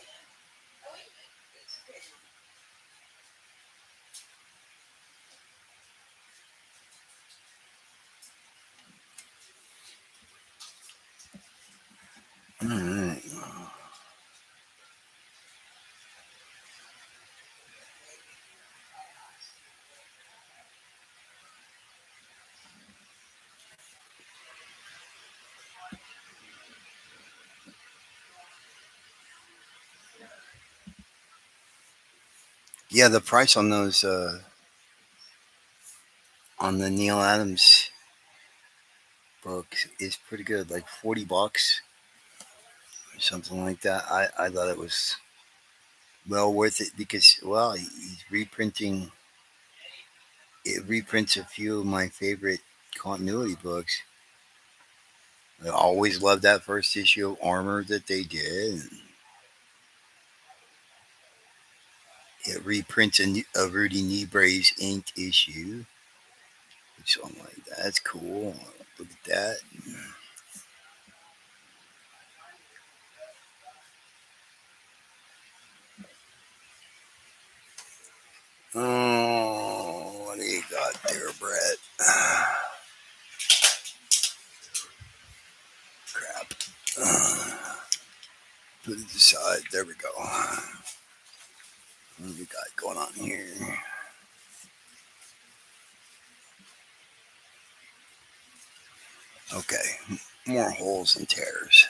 All right. Yeah, the price on those on the Neil Adams books is pretty good, like $40 or something like that. I thought it was well worth it because well he's reprinting it reprints a few of my favorite continuity books. I always loved that first issue of Armor that they did. And it reprints a Rudy Nebre's inked issue. So I'm like, that's cool. Look at that. Oh, what do you got there, Brett? Crap. Put it aside. There we go. What do we got going on here? Okay. More holes and tears.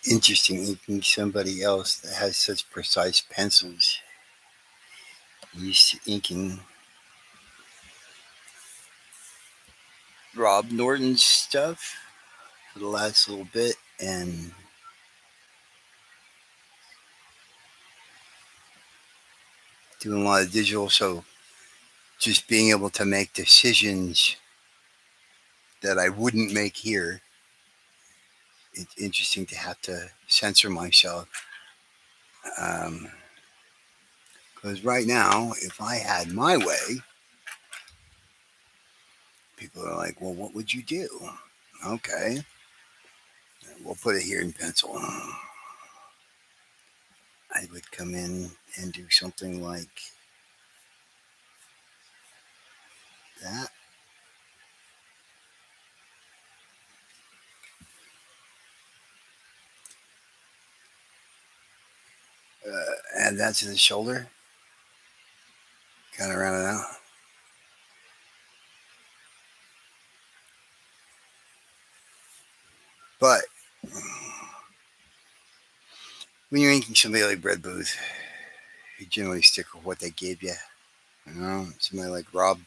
Interesting inking somebody else that has such precise pencils. Used to inking Rob Norton's stuff for the last little bit and doing a lot of digital. So just being able to make decisions that I wouldn't make here, it's interesting to have to censor myself. Because right now, if I had my way, people are like, well, what would you do? Okay, we'll put it here in pencil. I would come in and do something like that. Add that to the shoulder, kind of round it out. But when you're inking somebody like Brett Booth, you generally stick with what they gave you. You know, somebody like Rob.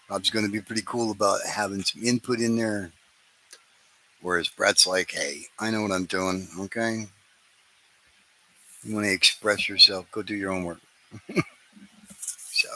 Rob's going to be pretty cool about having some input in there. Whereas Brett's like, hey, I know what I'm doing. Okay. You want to express yourself, go do your own work. So,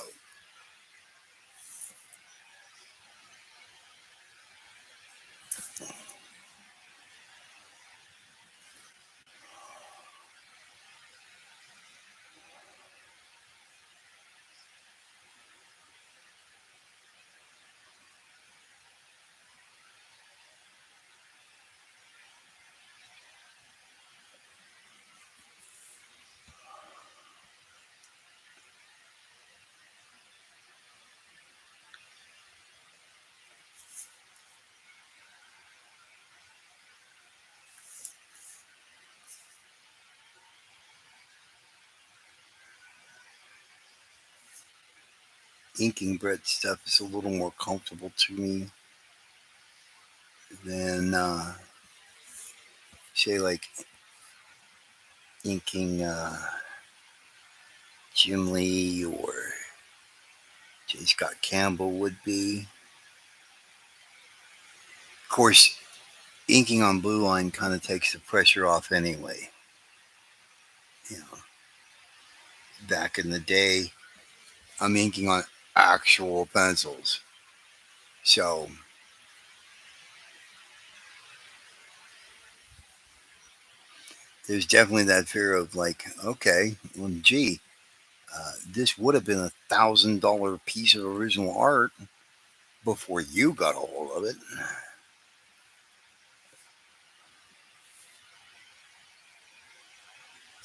inking Brett's stuff is a little more comfortable to me than, say, like inking Jim Lee or J. Scott Campbell would be. Of course, inking on blue line kind of takes the pressure off anyway. You know, back in the day, I'm inking on actual pencils. So there's definitely that fear of like, okay, well, gee, this would have been $1,000 piece of original art before you got a hold of it.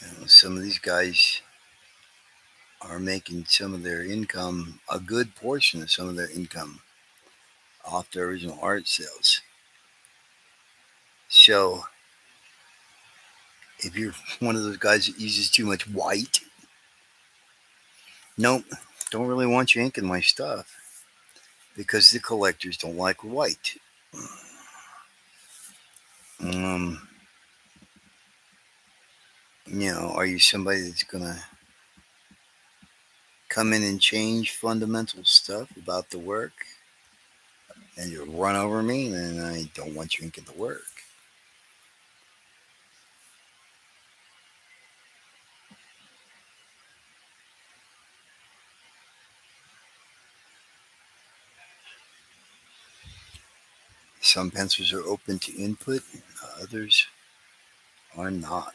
You know, some of these guys are making some of their income, a good portion of some of their income, off their original art sales. So if you're one of those guys that uses too much white, nope, don't really want you inking my stuff because the collectors don't like white. Um, are you somebody that's gonna come in and change fundamental stuff about the work and you run over me? Then I don't want you inking the work. Some pencils are open to input, others are not.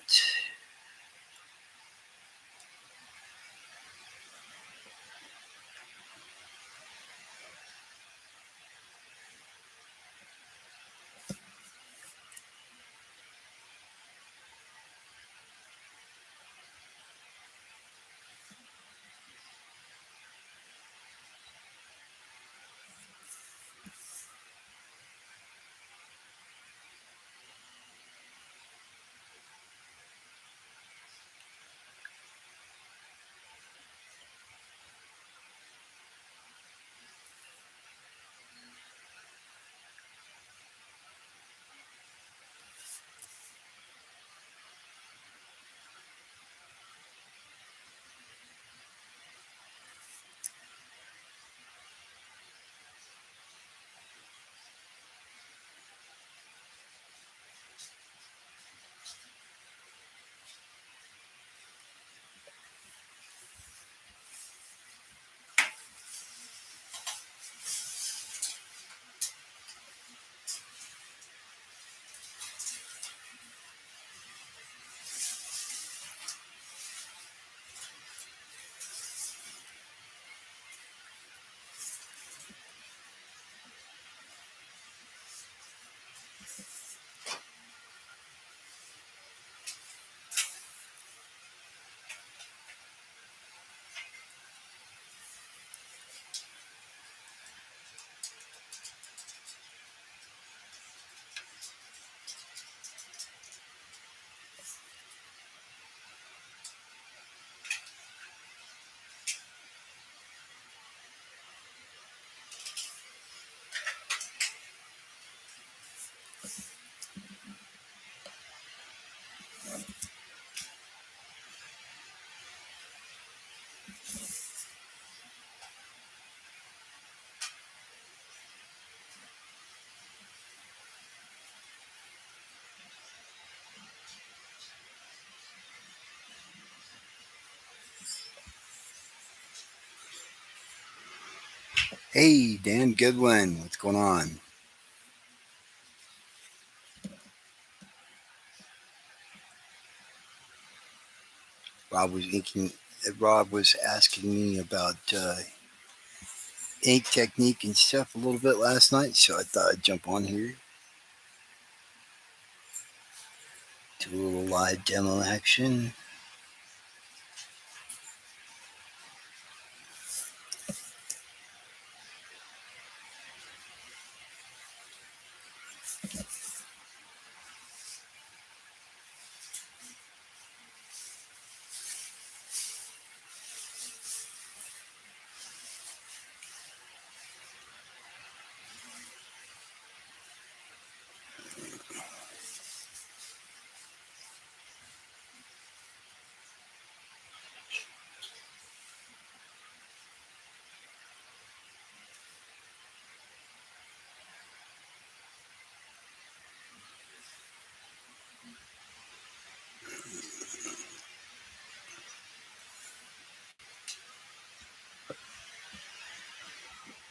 Hey, Dan Goodwin, what's going on? Rob was inking. Rob was asking me about ink technique and stuff a little bit last night, so I thought I'd jump on here, do a little live demo action.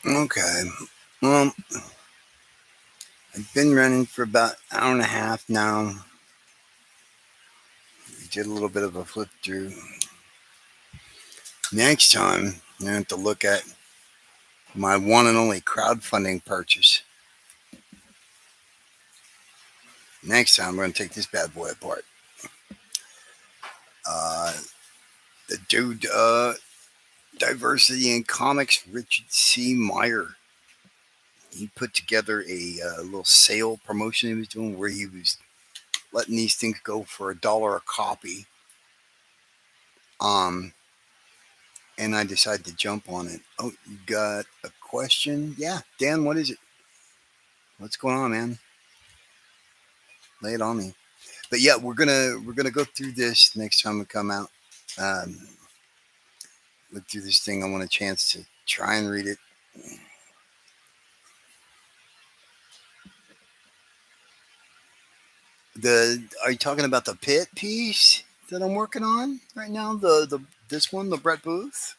Okay. Well, I've been running for about an hour and a half now. Did a little bit of a flip through. Next time, I'm going to have to look at my one and only crowdfunding purchase. Next time, we're going to take this bad boy apart. Uh, the dude, Diversity in Comics, Richard C. Meyer. He put together a little sale promotion he was doing where he was letting these things go for $1 a copy. Um, and I decided to jump on it. Oh, you got a question? Yeah, Dan, what is it? What's going on, man? Lay it on me. But yeah, we're gonna go through this next time we come out. Um, look through this thing. I want a chance to try and read it. The Are you talking about the pit piece that I'm working on right now? The this one, the Brett Booth.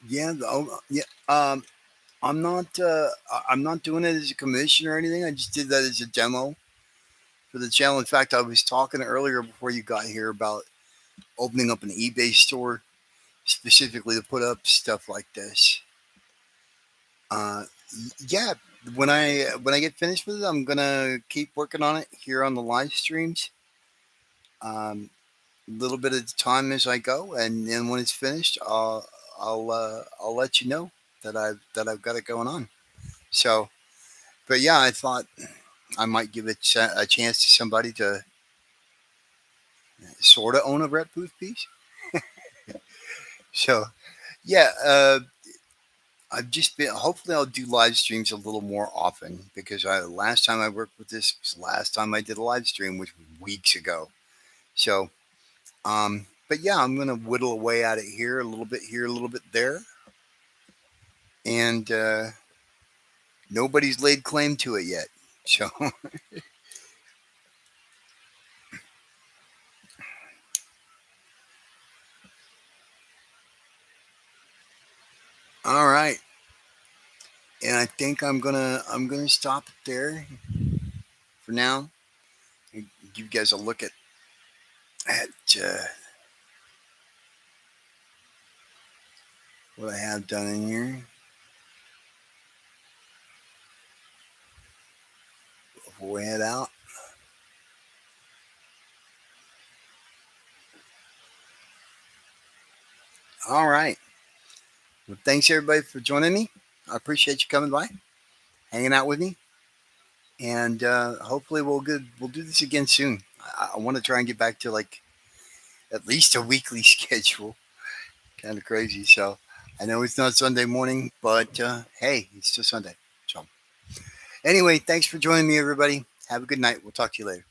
Yeah. Yeah. I'm not doing it as a commission or anything. I just did that as a demo for the channel. In fact, I was talking earlier before you got here about opening up an eBay store specifically to put up stuff like this. Uh, yeah, when I get finished with it, I'm gonna keep working on it here on the live streams. A little bit at a time as I go, and then when it's finished, I'll let you know that I've got it going on. So, but yeah, I thought I might give it a chance to somebody to sort of own a Rep Booth piece. So, yeah, I've just been. Hopefully, I'll do live streams a little more often because last time I worked with this was the last time I did a live stream, which was weeks ago. So, but yeah, I'm gonna whittle away at it here, a little bit here, a little bit there, and nobody's laid claim to it yet. So, all right, and I think I'm gonna stop it there for now. Give you guys a look at what I have done in here before we head out. All right. Well, thanks everybody for joining me. I appreciate you coming by, hanging out with me, and hopefully we'll do this again soon. I want to try and get back to like at least a weekly schedule. Kind of crazy. So I know it's not Sunday morning, but hey, it's still Sunday. So anyway, thanks for joining me, everybody. Have a good night. We'll talk to you later.